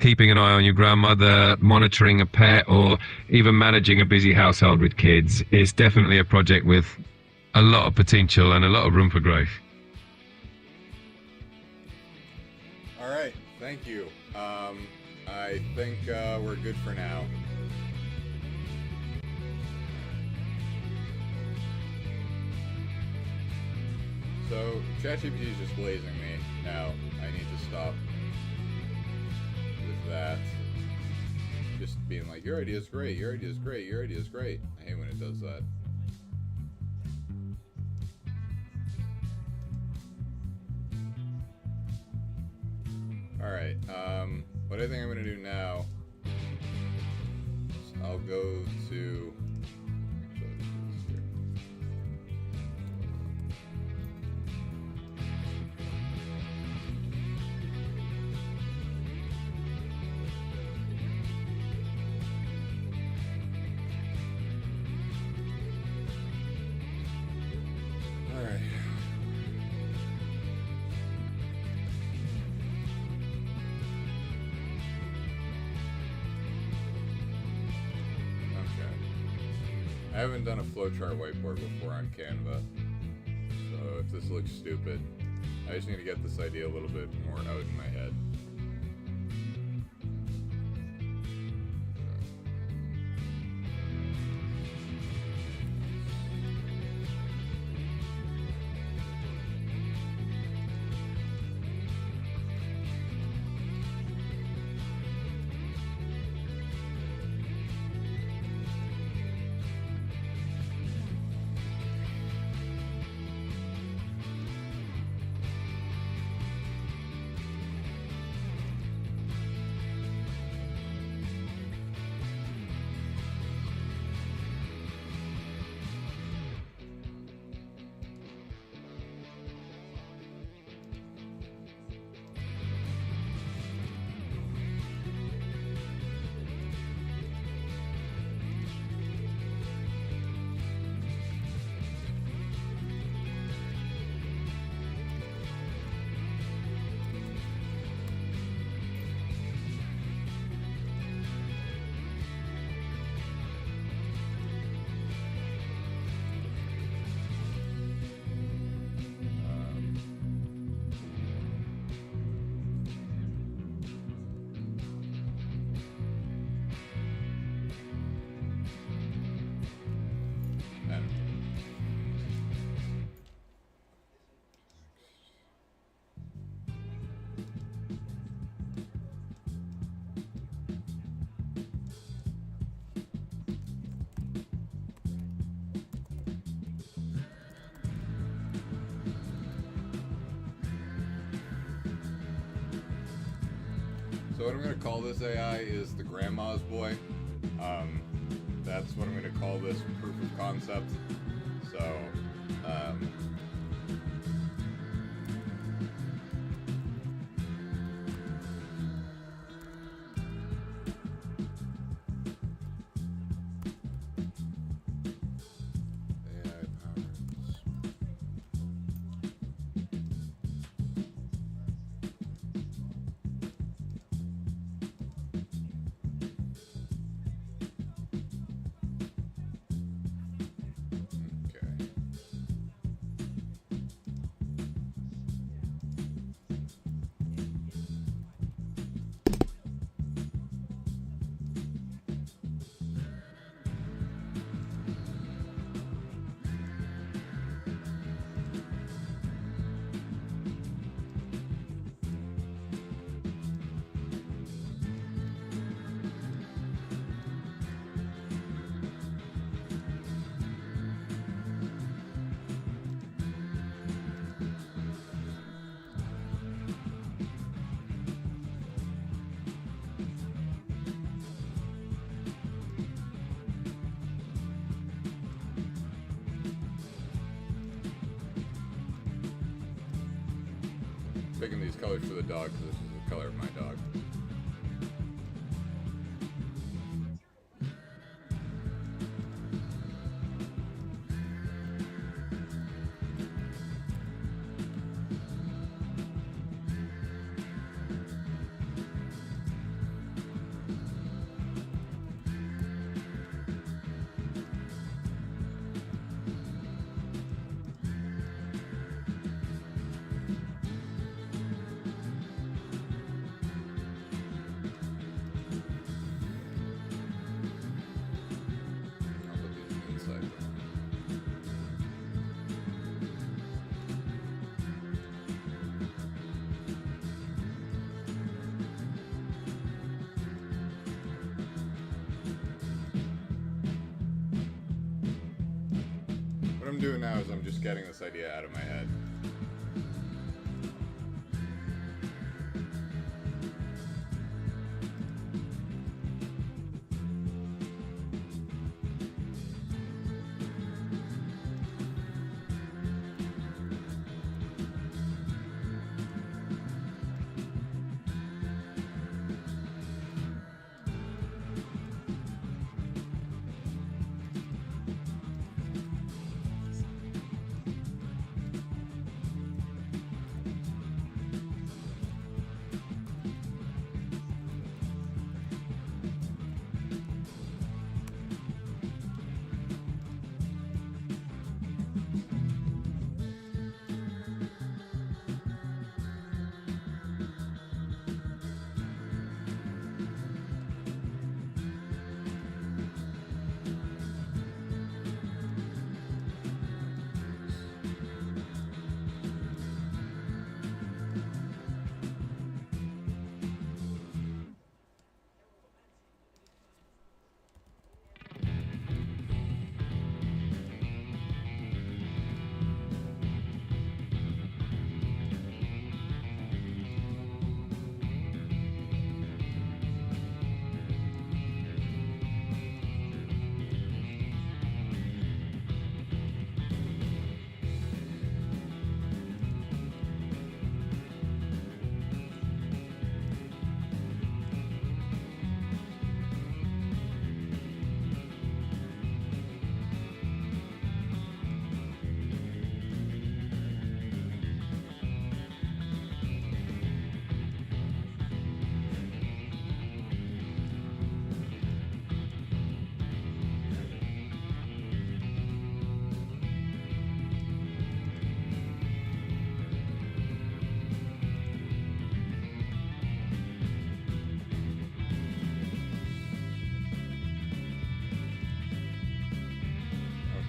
keeping an eye on your grandmother, monitoring a pet, or even managing a busy household with kids. It's definitely a project with a lot of potential and a lot of room for growth. All right, thank you. I think we're good for now. So ChatGPT is just blazing me now. I need to stop with that. Just being like, your idea is great, your idea is great, your idea is great. I hate when it does that. Alright, what I think I'm going to do now is I'll go to... Alright. I haven't done a flowchart whiteboard before on Canva, so if this looks stupid, I just need to get this idea a little bit more out in my head. So what I'm going to call this AI is the grandma's boy. That's what I'm going to call this proof of concept. So, picking these colors for the dog because this is the color of my dog. I'll put these inside. What I'm doing now is I'm just getting this idea out of my head.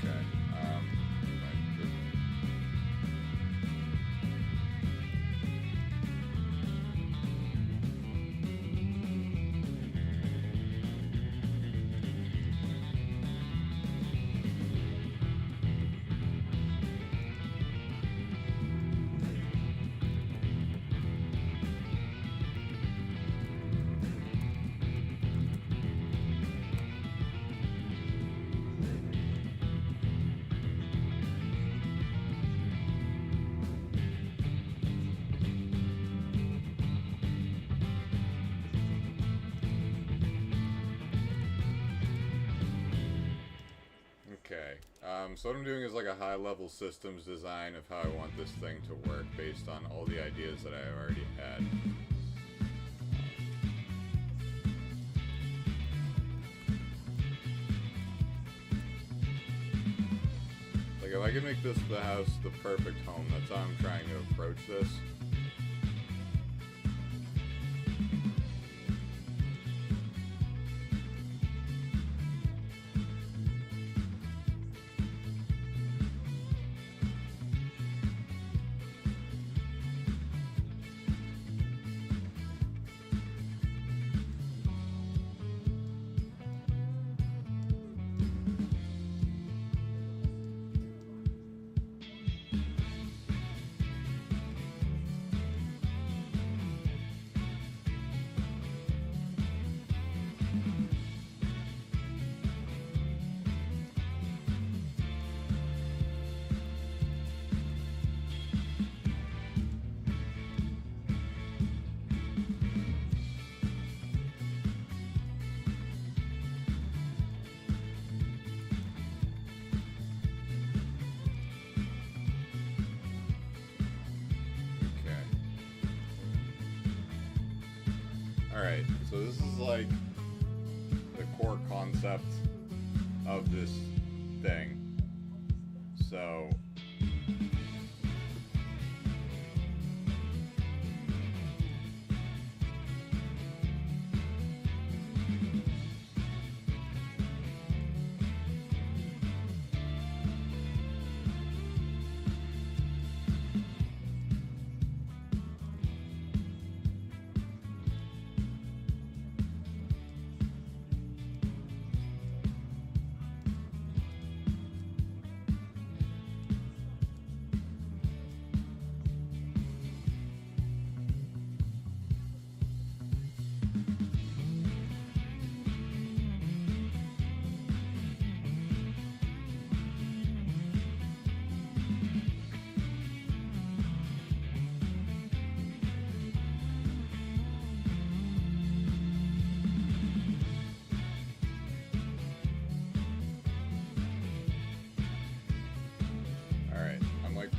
Okay. Okay, so what I'm doing is like a high-level systems design of how I want this thing to work based on all the ideas that I already had. Like if I could make this the house the perfect home, that's how I'm trying to approach this. Alright, so this is like the core concept of this thing. So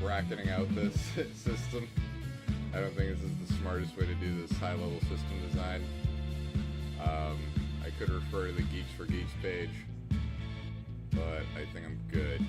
bracketing out this system. I don't think this is the smartest way to do this high-level system design. I could refer to the Geeks for Geeks page, but I think I'm good.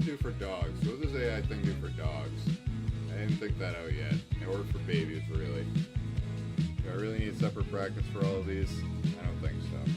Do for dogs. What does AI thing do for dogs? I didn't think that out yet. Or for babies, really. Do I really need separate brackets for all of these? I don't think so.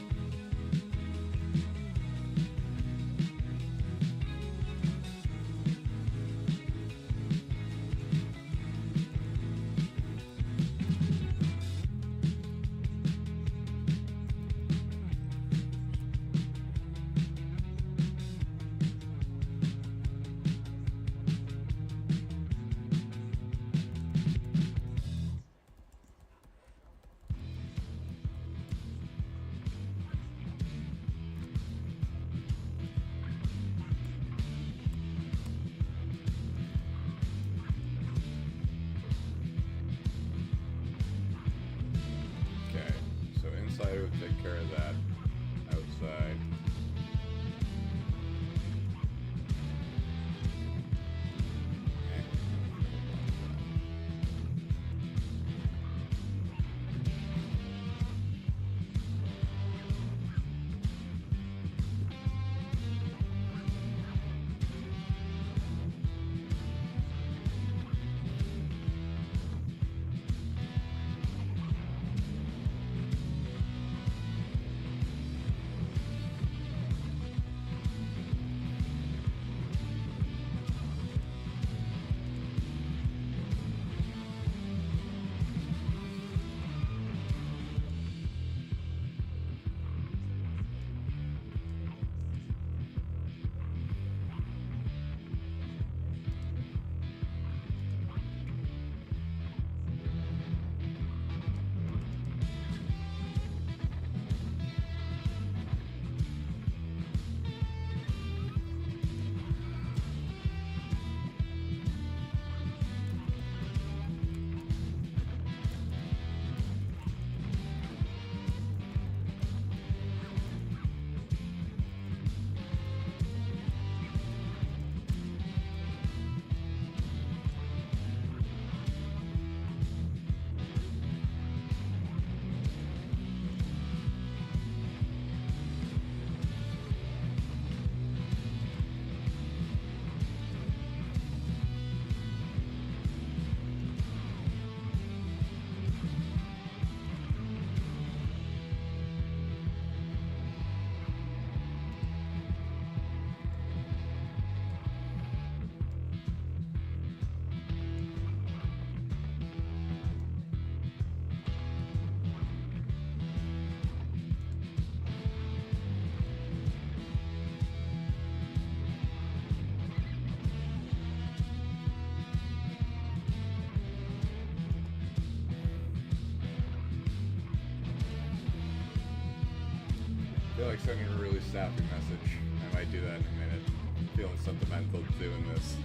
Inside would take care of that. Outside. feel like sending a really sappy message. I might do that in a minute. I'm feeling sentimental doing this.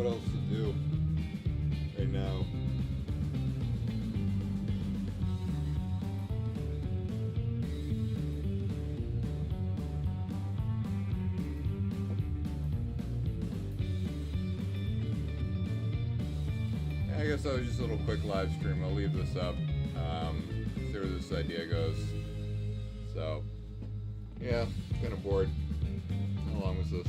what else to do right now. I guess that was just a little quick live stream. I'll leave this up. See where this idea goes. So, yeah, kind of bored. How long was this?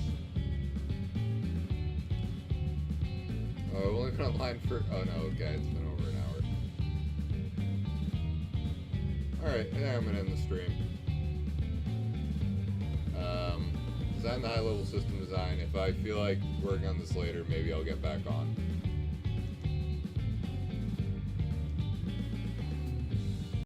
Oh, I've only been online for. Oh no, okay, it's been over an hour. Alright, yeah, I'm gonna end the stream. Design the high level system design. If I feel like working on this later, maybe I'll get back on.